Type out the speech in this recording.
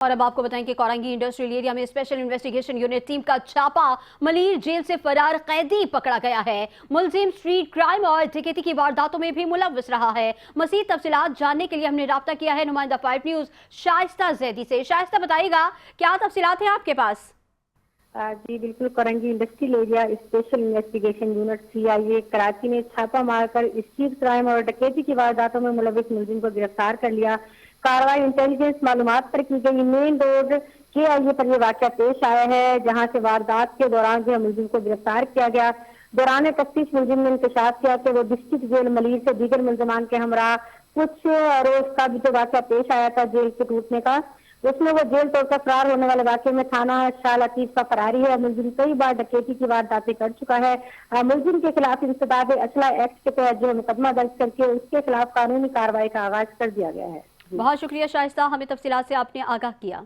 اور اب آپ کو بتائیں کہ کورنگی انڈسٹریل ایریا میں اسپیشل انویسٹیگیشن یونٹ ٹیم کا چھاپا ملیر جیل سے فرار قیدی پکڑا گیا ہے۔ ملزم اسٹریٹ کرائم اور ڈکیتی کی وارداتوں میں بھی ملوث رہا ہے۔ مزید تفصیلات جاننے کے لیے ہم نے رابطہ کیا ہے نمائندہ 5 نیوز شائستہ زیدی سے۔ شائستہ بتائیے گا کیا تفصیلات ہیں آپ کے پاس؟ جی بالکل، Korangi industrial area special investigation unit CIA Karachi نے چھاپا مار کر اسٹریٹ کرائم اور ڈکیتی کی وارداتوں میں ملوث ملزم کو گرفتار کر لیا۔ کارروائی انٹیلیجنس معلومات پر کی گئی۔ مین روڈ KIA پر یہ واقعہ پیش آیا ہے، جہاں سے واردات کے دوران جو ملزم کو گرفتار کیا گیا۔ دوران تفتیش ملزم نے انکشاف کیا کہ وہ ڈسٹرکٹ جیل ملیر سے دیگر ملزمان کے ہمراہ کچھ روز کا بھی جو واقعہ پیش آیا تھا جیل کے ٹوٹنے کا، اس میں وہ جیل توڑ کر فرار ہونے والے واقعے میں تھانہ شاہ لطیف کا فراری ہے۔ ملزم کئی بار ڈکیتی کی وارداتیں کر چکا ہے۔ ملزم کے خلاف انسداد اسلحہ ایکٹ کے تحت جو مقدمہ درج کر کے اس کے خلاف قانونی کارروائی کا آغاز کر دیا گیا ہے۔ بہت شکریہ شائستہ، ہمیں تفصیلات سے آپ نے آگاہ کیا۔